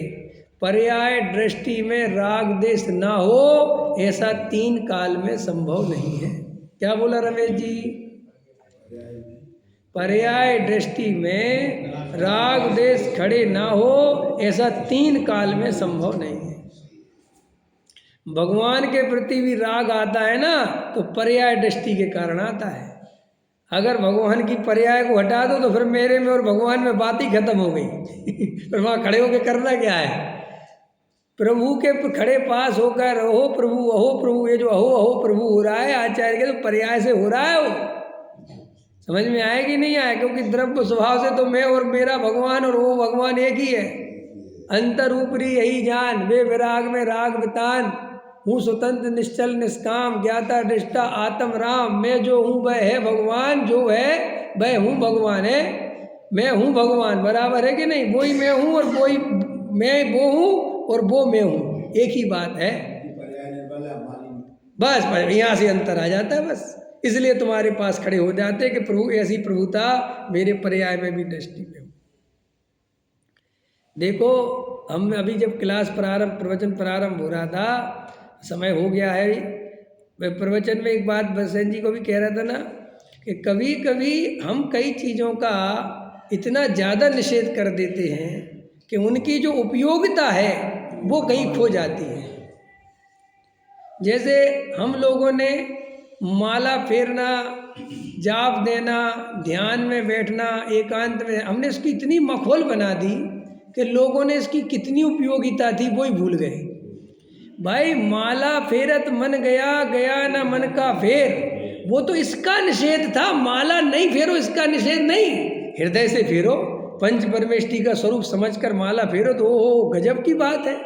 पर्याय दृष्टि में राग देश ना हो ऐसा 3 काल में संभव नहीं है। क्या बोला रमेश जी? पर्याय दृष्टि में राग देश खड़े ना हो ऐसा 3 काल में संभव नहीं है। भगवान के प्रति भी राग आता है ना तो पर्याय दृष्टि के कारण आता है। अगर भगवान की पर्याय को हटा दो तो फिर मेरे में और भगवान में बात ही खत्म हो गई। फिर वहाँ खड़े होकर करना क्या है? प्रभु के खड़े पास होकर अहो प्रभु, ये जो अहो अहो प्रभु हो रहा है आचार्य के तो पर्याय से हो रहा है। वो समझ में आए कि नहीं आए? क्योंकि द्रव्य स्वभाव से तो मैं और मेरा भगवान और वो भगवान एक ही है। अंतर ऊपरी यही जान, वे विराग में राग वितान, हूँ स्वतंत्र निश्चल निष्काम, ज्ञाता दृष्टा आत्म राम। मैं जो हूँ वह है भगवान, जो है वह हूँ भगवान है। मैं हूँ भगवान, बराबर है कि नहीं? वही मैं हूँ और वही मैं वो हूँ और वो मैं हूँ, एक ही बात है। बस यहाँ से अंतर आ जाता है बस। इसलिए तुम्हारे पास खड़े हो जाते कि प्रभु ऐसी प्रभुता मेरे पर्याय में भी दृष्टि में हो। देखो हम अभी जब क्लास प्रारंभ, प्रवचन प्रारंभ हो रहा था, समय हो गया है। मैं प्रवचन में एक बात बसंत जी को भी कह रहा था ना कि कभी कभी हम कई चीज़ों का इतना ज़्यादा निषेध कर देते हैं कि उनकी जो उपयोगिता है वो कहीं खो जाती है। जैसे हम लोगों ने माला फेरना, जाप देना, ध्यान में बैठना, एकांत में, हमने इसकी इतनी मखौल बना दी कि लोगों ने इसकी कितनी उपयोगिता थी वो ही भूल गए। भाई माला फेरत मन गया, गया न मन का फेर, वो तो इसका निषेध था। माला नहीं फेरो, इसका निषेध नहीं। हृदय से फेरो, पंच परमेष्टि का स्वरूप समझकर माला फेरो तो ओहो गजब की बात है।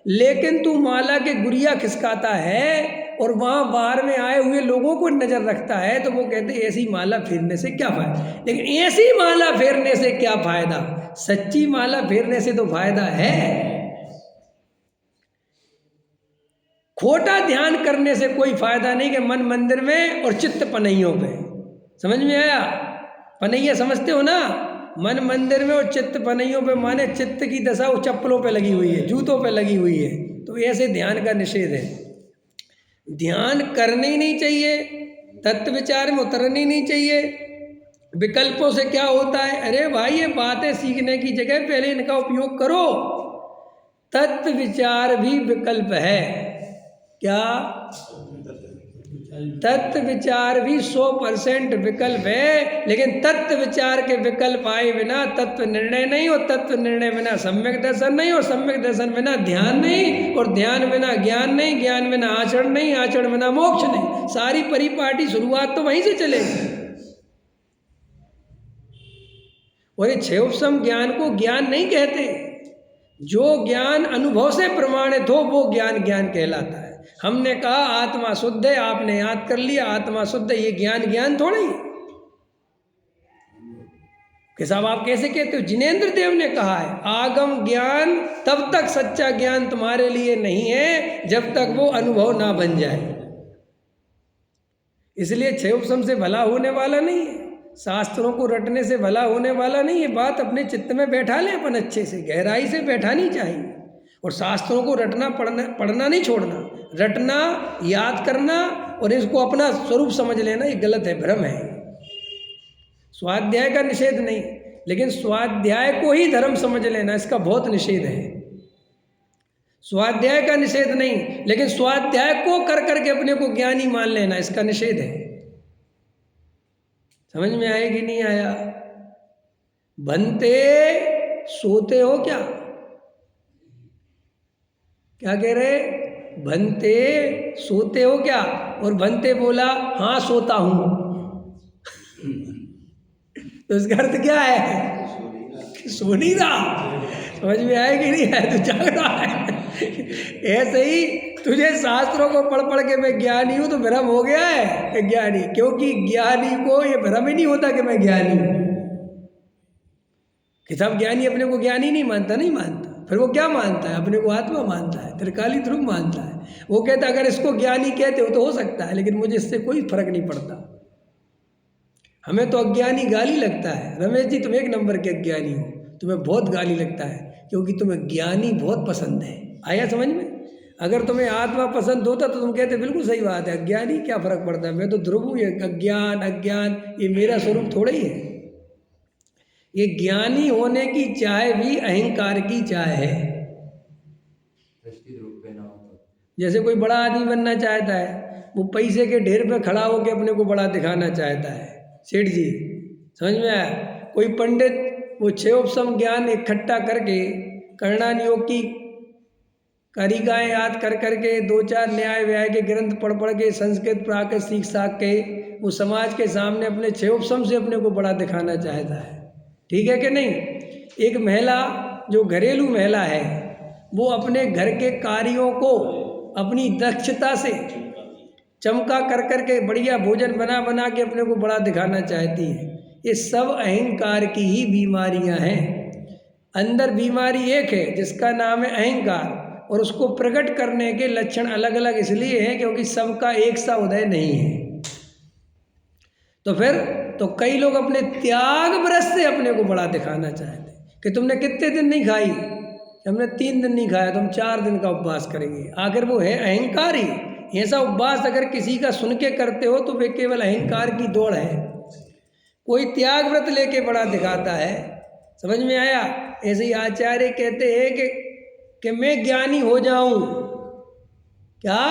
लेकिन तू माला के गुड़िया खिसकाता है और वहाँ बाहर में आए हुए लोगों को नज़र रखता है तो वो कहते हैं ऐसी माला फेरने से क्या फ़ायदा। लेकिन ऐसी माला फेरने से क्या फ़ायदा? सच्ची माला फेरने से तो फ़ायदा है। खोटा ध्यान करने से कोई फ़ायदा नहीं कि मन मंदिर में और चित्त पनैयों पे। समझ में आया? पनैया समझते हो ना? मन मंदिर में और चित्त पनैयों पे, माने चित्त की दशा वो चप्पलों पे लगी हुई है, जूतों पे लगी हुई है। तो ऐसे ध्यान का निषेध है। ध्यान करने ही नहीं चाहिए, तत्व विचार में उतरने ही नहीं चाहिए। विकल्पों से क्या होता है? अरे भाई ये बातें सीखने की जगह पहले इनका उपयोग करो। तत्व विचार भी विकल्प है। क्या? तत्व विचार भी 100% विकल्प है। लेकिन तत्व विचार के विकल्प आए बिना तत्व निर्णय नहीं, और तत्व निर्णय बिना सम्यक दर्शन नहीं, और सम्यक दर्शन बिना ध्यान नहीं, और ध्यान बिना ज्ञान नहीं, ज्ञान बिना आचरण नहीं, आचरण बिना मोक्ष नहीं। सारी परिपाटी शुरुआत तो वहीं से चलेगी। और ये क्षयोपशम ज्ञान को ज्ञान नहीं कहते। जो ज्ञान अनुभव से प्रमाणित हो वो ज्ञान ज्ञान कहलाता है। हमने कहा आत्मा शुद्ध है, आपने याद कर लिया आत्मा शुद्ध है, ये ज्ञान ज्ञान थोड़ी है कि साहब आप कैसे कहते हो? जिनेंद्र देव ने कहा है आगम ज्ञान तब तक सच्चा ज्ञान तुम्हारे लिए नहीं है जब तक वो अनुभव ना बन जाए। इसलिए क्षयोपशम से भला होने वाला नहीं है। शास्त्रों को रटने से भला होने वाला नहीं। ये बात अपने चित्त में बैठा लें अपन, अच्छे से गहराई से बैठानी चाहिए। और शास्त्रों को रटना पढ़ना नहीं छोड़ना, रटना, याद करना और इसको अपना स्वरूप समझ लेना, ये गलत है, भ्रम है। स्वाध्याय का निषेध नहीं, लेकिन स्वाध्याय को ही धर्म समझ लेना, इसका बहुत निषेध है। स्वाध्याय का निषेध नहीं, लेकिन स्वाध्याय को कर करके अपने को ज्ञानी मान लेना, इसका निषेध है। समझ में आया कि नहीं आया? बनते सोते हो क्या? क्या कह रहे? बनते सोते हो क्या? और बनते बोला हाँ सोता हूं। तो इसका अर्थ क्या है? सो नहीं रहा। समझ में आया कि नहीं आया? तो जाग रहा है। ऐसे ही तुझे शास्त्रों को पढ़ पढ़ के मैं ज्ञानी हूं तो भ्रम हो गया है ज्ञानी, क्योंकि ज्ञानी को ये भ्रम ही नहीं होता कि मैं ज्ञानी हूं। कि सब ज्ञानी अपने को ज्ञानी नहीं मानता, नहीं मानता। फिर वो क्या मानता है? अपने को आत्मा मानता है, त्रिकाली ध्रुव मानता है। वो कहता है अगर इसको ज्ञानी कहते हो तो हो सकता है, लेकिन मुझे इससे कोई फर्क नहीं पड़ता। हमें तो अज्ञानी गाली लगता है। रमेश जी तुम एक नंबर के अज्ञानी हो, तुम्हें बहुत गाली लगता है क्योंकि तुम्हें ज्ञानी बहुत पसंद है। आया समझ में? अगर तुम्हें आत्मा पसंद होता तो तुम कहते बिल्कुल सही बात है, अज्ञानी क्या फर्क पड़ता है, मैं तो ध्रुव हूँ। ये अज्ञान ये मेरा स्वरूप थोड़ा ही है। ये ज्ञानी होने की चाह भी अहंकार की चाह है। जैसे कोई बड़ा आदमी बनना चाहता है, वो पैसे के ढेर पे खड़ा होकर अपने को बड़ा दिखाना चाहता है। सेठ जी समझ में आया? कोई पंडित वो 6 उपशम ज्ञान इकट्ठा करके करणान योग की कारिकाएँ याद कर करके 2-4 न्याय व्याय के ग्रंथ पढ़ पढ़ के संस्कृत प्राकृत सीख साख के वो समाज के सामने अपने 6 उपशम से अपने को बड़ा दिखाना चाहता है। ठीक है कि नहीं? एक महिला जो घरेलू महिला है वो अपने घर के कार्यों को अपनी दक्षता से चमका कर कर के बढ़िया भोजन बना बना के अपने को बड़ा दिखाना चाहती है। ये सब अहंकार की ही बीमारियां हैं। अंदर बीमारी एक है जिसका नाम है अहंकार, और उसको प्रकट करने के लक्षण अलग अलग इसलिए हैं क्योंकि सबका एक सा उदय नहीं है। तो फिर तो कई लोग अपने त्याग व्रत से अपने को बड़ा दिखाना चाहते हैं कि तुमने कितने दिन नहीं खाई, हमने 3 दिन नहीं खाया, तुम 4 दिन का उपवास करेंगे। आखिर वो है अहंकार ही। ऐसा उपवास अगर किसी का सुन के करते हो तो वे केवल अहंकार की दौड़ है। कोई त्याग व्रत लेके बड़ा दिखाता है। समझ में आया? ऐसे ही आचार्य कहते हैं कि मैं ज्ञानी हो जाऊं। क्या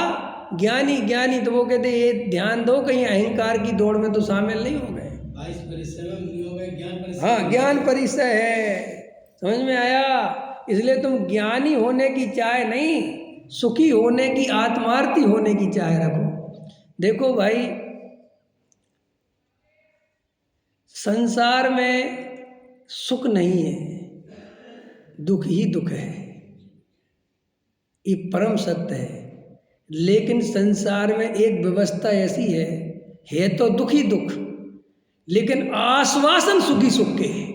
ज्ञानी? तो वो कहते ये ध्यान दो कहीं अहंकार की दौड़ में तो शामिल नहीं हो गए। हाँ, ज्ञान परिचय है। समझ में आया? इसलिए तुम ज्ञानी होने की चाह नहीं, सुखी होने की, आत्मार्थी होने की चाह रखो। देखो भाई, संसार में सुख नहीं है, दुख ही दुख है। ये परम सत्य है। लेकिन संसार में एक व्यवस्था ऐसी है तो दुख ही दुख, लेकिन आश्वासन सुखी सुख के है।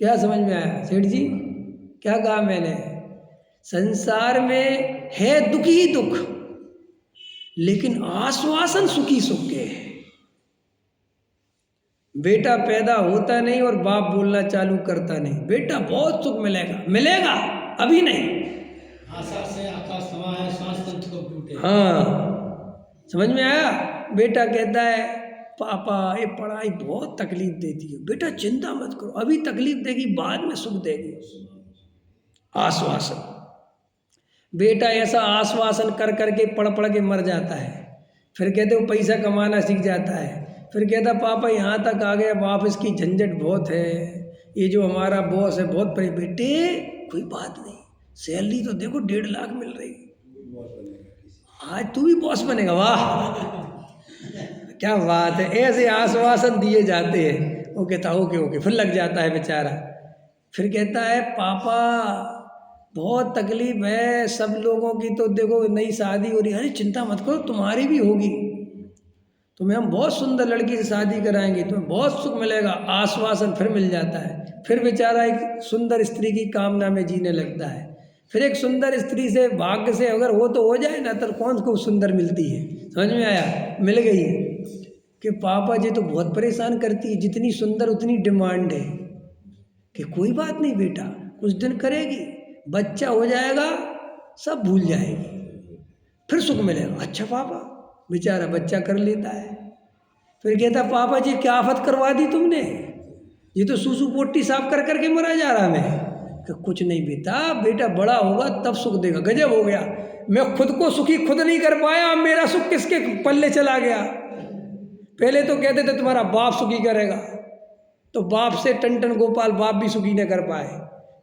क्या समझ में आया सेठ जी? क्या कहा मैंने? संसार में है दुख ही दुख, लेकिन आश्वासन सुखी सुख के है। बेटा पैदा होता नहीं और बाप बोलना चालू करता नहीं, बेटा बहुत सुख मिलेगा, अभी नहीं। आशा से आकाश समा है, सांस तंत्र को टूटे। हाँ, समझ में आया? बेटा कहता है पापा ये पढ़ाई बहुत तकलीफ देती है, बेटा चिंता मत करो, अभी तकलीफ देगी बाद में सुख देगी। आश्वासन। बेटा ऐसा आश्वासन कर करके पढ़ पढ़ के मर जाता है। फिर कहते वो पैसा कमाना सीख जाता है। फिर कहता पापा यहाँ तक आ गया, वापस की झंझट बहुत है, ये जो हमारा बॉस है बहुत परे। बेटे कोई बात नहीं, सैलरी तो देखो 1.5 लाख मिल रही, आज तू भी बॉस बनेगा। वाह क्या बात है। ऐसे आश्वासन दिए जाते हैं। वो कहता ओके, फिर लग जाता है बेचारा। फिर कहता है पापा बहुत तकलीफ है, सब लोगों की तो देखो नई शादी हो रही है। अरे चिंता मत करो, तुम्हारी भी होगी, तुम्हें हम बहुत सुंदर लड़की से शादी कराएंगे, तुम्हें बहुत सुख मिलेगा। आश्वासन फिर मिल जाता है। फिर बेचारा एक सुंदर स्त्री की कामना में जीने लगता है। फिर एक सुंदर स्त्री से भाग्य से अगर हो तो हो जाए ना, तो कौन को सुंदर मिलती है। समझ में आया? मिल गई है, कि पापा जी तो बहुत परेशान करती है, जितनी सुंदर उतनी डिमांड है। कि कोई बात नहीं बेटा, कुछ दिन करेगी, बच्चा हो जाएगा, सब भूल जाएगी, फिर सुख मिलेगा। अच्छा पापा, बेचारा बच्चा कर लेता है। फिर कहता पापा जी क्या आफत करवा दी तुमने, ये तो सूसू पोटी साफ कर करके मरा जा रहा मैं। कि कुछ नहीं बेटा, बेटा बड़ा होगा तब सुख देगा। गजब हो गया, मैं खुद को सुखी खुद नहीं कर पाया, अब मेरा सुख किसके पल्ले चला गया। पहले तो कहते थे तुम्हारा बाप सुखी करेगा, तो बाप से टन गोपाल बाप भी सुखी न कर पाए।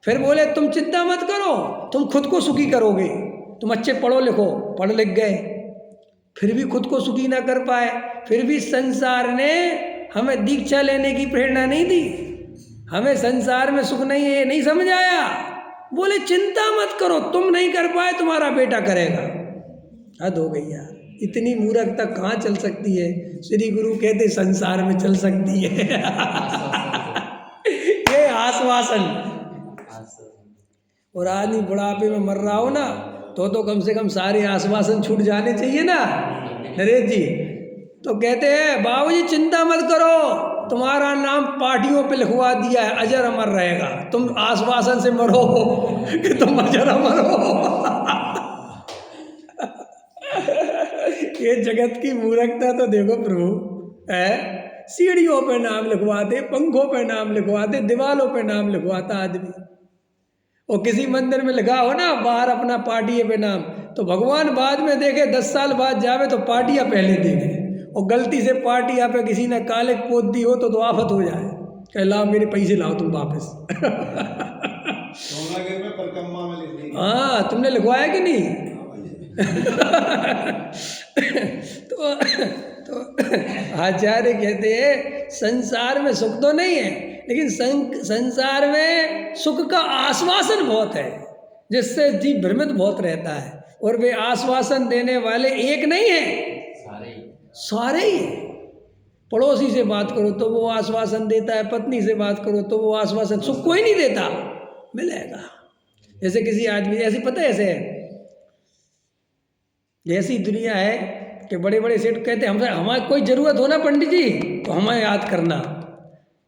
फिर बोले तुम चिंता मत करो, तुम खुद को सुखी करोगे, तुम अच्छे पढ़ो लिखो, पढ़ लिख गए, फिर भी खुद को सुखी ना कर पाए। फिर भी संसार ने हमें दीक्षा लेने की प्रेरणा नहीं दी, हमें संसार में सुख नहीं है नहीं समझाया। बोले चिंता मत करो, तुम नहीं कर पाए तुम्हारा बेटा करेगा। हद हो गई यार, इतनी मूर्खता कहाँ चल सकती है। श्री गुरु कहते संसार में चल सकती है। ये आश्वासन। और आदमी बुढ़ापे में मर रहा हो ना, तो कम से कम सारे आश्वासन छूट जाने चाहिए ना नरेश जी। तो कहते हैं बाबूजी चिंता मत करो, तुम्हारा नाम पार्टियों पे लिखवा दिया है, अजर अमर रहेगा। तुम आश्वासन से मरो कि तुम अजर अमर हो। ये जगत की मूर्खता तो देखो प्रभु है। सीढ़ियों पे नाम लिखवाते, पंखों पे नाम लिखवाते, दीवालों पे नाम लिखवाता आदमी। और किसी मंदिर में लिखा हो ना बाहर अपना पार्टी पे नाम, तो भगवान बाद में देखे, 10 साल बाद जावे तो पार्टियाँ पहले देखे। और गलती से पार्टियाँ पे किसी ने काले पोत दी हो तो आफत हो जाए, कह लाओ मेरे पैसे लाओ तुम वापस। हाँ तुमने लिखवाया कि नहीं। तो आचार्य कहते हैं संसार में सुख तो नहीं है, लेकिन संसार में सुख का आश्वासन बहुत है, जिससे जीव भ्रमित बहुत रहता है। और वे आश्वासन देने वाले एक नहीं है, सारे ही है। पड़ोसी से बात करो तो वो आश्वासन देता है, पत्नी से बात करो तो वो आश्वासन, सुख कोई नहीं देता, मिलेगा। जैसे किसी आदमी, ऐसी पता है ऐसे जैसी दुनिया है कि बड़े बड़े सेठ कहते हैं हमसे हमारी कोई ज़रूरत हो ना पंडित जी तो हमें याद करना।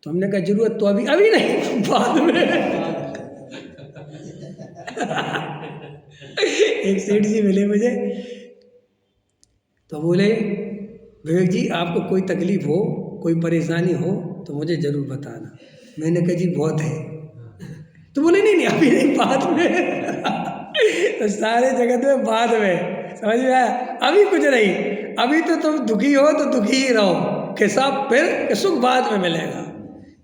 तो हमने कहा जरूरत तो अभी नहीं, बाद में। एक सेठ जी मिले मुझे, तो बोले विवेक जी आपको कोई तकलीफ हो, कोई परेशानी हो तो मुझे ज़रूर बताना। मैंने कहा जी बहुत है। तो बोले नहीं अभी नहीं, बाद में। तो सारे जगत में बाद में, समझ में आया। अभी कुछ नहीं, अभी तो तुम दुखी हो तो दुखी ही रहो, कि सब फिर सुख बाद में मिलेगा।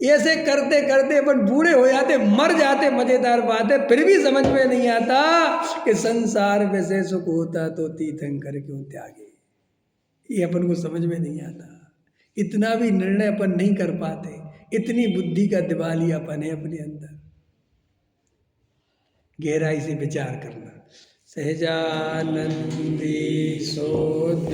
ऐसे करते करते अपन बूढ़े हो जाते, मर जाते। मजेदार बात है, फिर भी समझ में नहीं आता कि संसार में से सुख होता तो तीर्थंकर क्यों त्यागे। ये अपन को समझ में नहीं आता। इतना भी निर्णय अपन नहीं कर पाते, इतनी बुद्धि का दिवालियापन है अपने अंदर। गहराई से विचार करना। सहजानंदी सोद